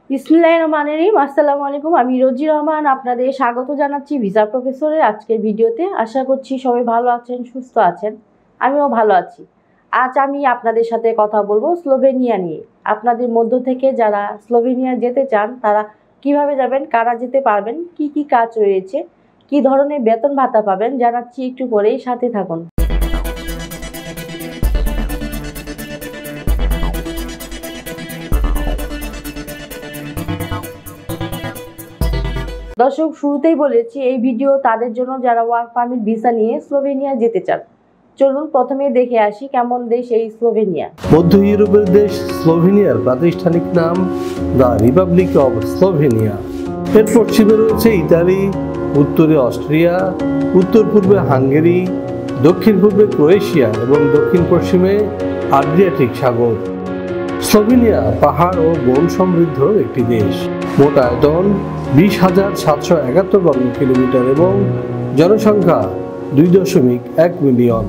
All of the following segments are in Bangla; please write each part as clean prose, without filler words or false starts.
বিসমিল্লাহিররহমানিররহিম। আসসালামু আলাইকুম। আমি রোজি রহমান আপনাদের স্বাগত জানাচ্ছি ভিসা প্রফেসরের আজকের ভিডিওতে। আশা করছি সবাই ভালো আছেন, সুস্থ আছেন। আমিও ভালো আছি। আজ আমি আপনাদের সাথে কথা বলবো স্লোভেনিয়া নিয়ে। আপনাদের মধ্য থেকে যারা স্লোভেনিয়া যেতে চান তারা কিভাবে যাবেন, কারা যেতে পারবেন, কি কি কাজ রয়েছে, কি ধরনের বেতন ভাতা পাবেন জানাচ্ছি একটু পরেই, সাথে থাকুন। দর্শক, শুরুতেই বলেছি এই ভিডিও তাদের জন্য যারা ওয়ার্ক পারমিট ভিসা নিয়ে স্লোভেনিয়া যেতে চান। চলুন প্রথমে দেখে আসি কেমন দেশ এই স্লোভেনিয়া। মধ্য ইউরোপের দেশ স্লোভেনিয়ার প্রাতিষ্ঠানিক নাম দ্য রিপাবলিক অব স্লোভেনিয়া। এর পশ্চিমে রয়েছে ইতালি, উত্তরে অস্ট্রিয়া, উত্তর পূর্বে হাঙ্গেরি, দক্ষিণ পূর্বে ক্রোয়েশিয়া এবং দক্ষিণ পশ্চিমে আড্রিয়াটিক সাগর। স্লোভেনিয়া পাহাড় ও বন সমৃদ্ধ একটি দেশ। মোট আয়তন 20,771 বর্গ কিলোমিটার এবং জনসংখ্যা 2.1 মিলিয়ন।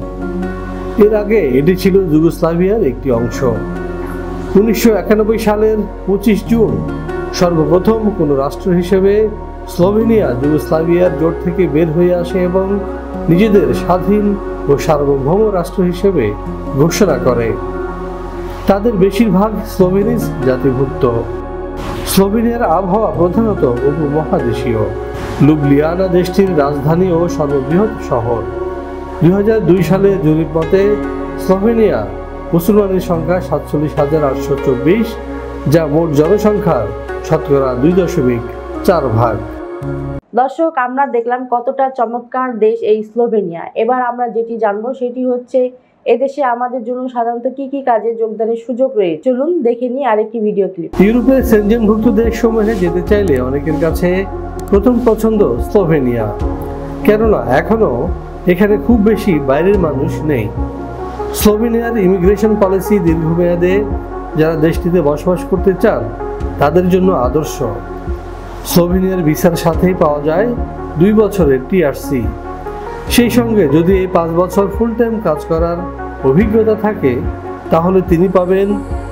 এর আগে এটি ছিল যুগোস্লাভিয়ার একটি অংশ। 1991 সালের 25 জুন সর্বপ্রথম কোনো রাষ্ট্র হিসেবে স্লোভেনিয়া যুগোস্লাভিয়ার জোট থেকে বের হয়ে আসে এবং নিজেদের স্বাধীন ও সার্বভৌম রাষ্ট্র হিসেবে ঘোষণা করে। তাদের বেশিরভাগ স্লোভেনিজ জাতিভুক্ত। স্লোভেনিয়ার আবহাওয়া প্রধানত উপমহাদেশীয়। লুবলিয়ানা দেশটির রাজধানী ও সর্ববৃহৎ শহর। 2002 সালে জরিপ মতে স্লোভেনিয়া মুসলমানের সংখ্যা 47,824, যা মোট জনসংখ্যার শতকরা 2.4 ভাগ। দর্শক, আমরা দেখলাম কতটা চমৎকার দেশ এই স্লোভেনিয়া। এবার আমরা যেটি জানবো সেটি হচ্ছে এদেশে আমাদের জন্য সাধারণত কি কি কাজে যোগদানের সুযোগ রয়েছে। চলুন দেখে নিই আরেকটি ভিডিও ক্লিপ। ইউরোপের সেনজেনভুক্ত দেশসমূহে যেতে চাইলে অনেকের কাছে প্রথম পছন্দ স্লোভেনিয়া, কেননা এখনো এখানে খুব বেশি বাইরের মানুষ নেই। স্লোভেনিয়ার ইমিগ্রেশন পলিসি দীর্ঘমেয়াদে যারা দেশটিতে বসবাস করতে চান তাদের জন্য আদর্শ। স্লোভেনিয়ার ভিসার সাথেই পাওয়া যায় 2 বছরের টিআরসি। সেই সঙ্গে যদি এই 5 বছর ফুল টাইম কাজ করার অভিজ্ঞতা থাকে তাহলে তিনি পাবেন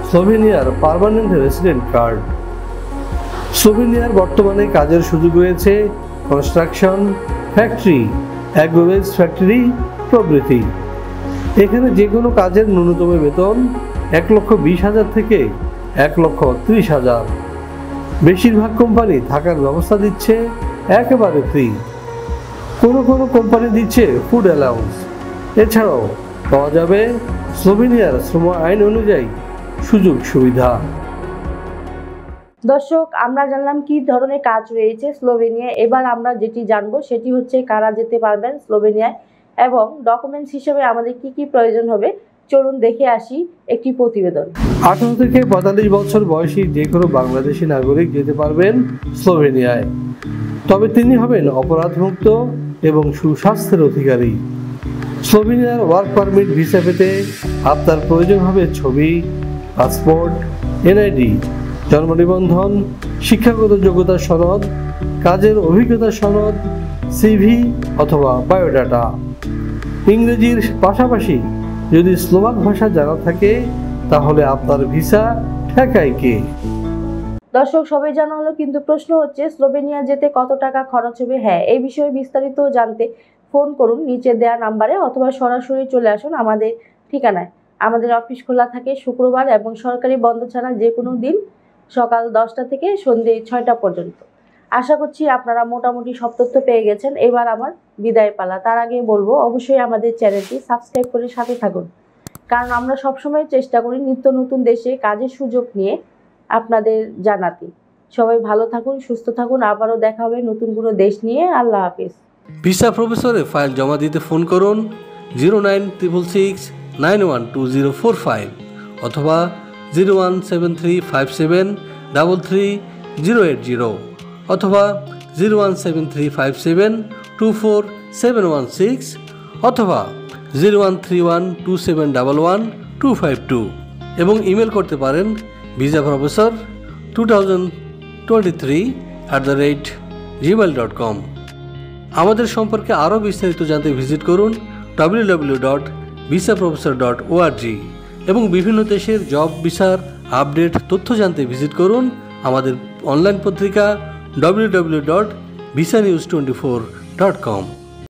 স্লোভেনিয়ার পার্মানেন্ট রেসিডেন্ট কার্ড। স্লোভেনিয়ার বর্তমানে কাজের সুযোগ রয়েছে কনস্ট্রাকশন, ফ্যাক্টরি, অ্যাগ্রোভেজ ফ্যাক্টরি প্রভৃতি। এখানে যে কোনো কাজের ন্যূনতম বেতন 1,20,000 থেকে 1,30,000। বেশিরভাগ কোম্পানি থাকার ব্যবস্থা দিচ্ছে একেবারে ফ্রি। কোনো কোনো কোম্পানি দিচ্ছে ফুড অ্যালাউন্স। এছাড়াও পাওয়া যাবে স্লোভেনিয়ার শ্রম আইন অনুযায়ী সুযোগ সুবিধা। দর্শক, আমরা জানলাম কি ধরনের কাজ রয়েছে স্লোভেনিয়া। এবার আমরা যেটি জানবো সেটি হচ্ছে কারা যেতে পারবেন স্লোভেনিয়ায় এবং ডকুমেন্টস হিসেবে আমাদের কি কি প্রয়োজন হবে। চলুন দেখে আসি একটি প্রতিবেদন। 18 থেকে 45 বছর বয়সী যে কোনো বাংলাদেশি নাগরিক যেতে পারবেন স্লোভেনিয়ায়, তবে তিনি হবেন অপরাধমুক্ত এবং সুস্বাস্থ্যের অধিকারী। স্লোভেনিয়ার ওয়ার্ক পারমিট ভিসা পেতে আপনার প্রয়োজন হবে ছবি, পাসপোর্ট, এনআইডি, জন্ম নিবন্ধন, শিক্ষাগত যোগ্যতা সনদ, কাজের অভিজ্ঞতা সনদ, সিভি অথবা বায়োডাটা। ইংরেজির পাশাপাশি যদি স্লোভাক ভাষা জানা থাকে তাহলে আপনার ভিসা ঠেকায় কে? দর্শক, সবাই জানা হলো, কিন্তু প্রশ্ন হচ্ছে স্লোভেনিয়া যেতে কত টাকা খরচ হবে। হ্যাঁ, এই বিষয়ে বিস্তারিত জানতে ফোন করুন নিচে দেওয়া নাম্বারে অথবা সরাসরি চলে আসুন আমাদের ঠিকানায়। আমাদের অফিস খোলা থাকে শুক্রবার এবং সরকারি বন্ধ ছাড়া যে কোনো দিন সকাল 10টা থেকে সন্ধ্যে 6টা পর্যন্ত। আশা করছি আপনারা মোটামুটি সব তথ্য পেয়ে গেছেন। এবার আমার বিদায় পালা। তার আগে বলবো অবশ্যই আমাদের চ্যানেলটি সাবস্ক্রাইব করে সাথে থাকুন, কারণ আমরা সবসময় চেষ্টা করি নিত্য নতুন দেশে কাজের সুযোগ নিয়ে আপনাদের জানাতে। সবাই ভালো থাকুন, সুস্থ থাকুন। আবারও দেখা হবে নতুন কোনো দেশ নিয়ে। আল্লাহ হাফিজ। ভিসা প্রফেসরে ফাইল জমা দিতে ফোন করুন 09666912045 অথবা 01735733080 অথবা 01735724716 অথবা 013127112252 এবং ইমেল করতে পারেন visaprofessor2023@gmail.com। আমাদের সম্পর্কে আরও বিস্তারিত জানতে ভিজিট করুন www.visaprofessor.org এবং বিভিন্ন দেশের জব ভিসার আপডেট তথ্য জানতে ভিজিট করুন আমাদের অনলাইন পত্রিকা www.visanews24.com।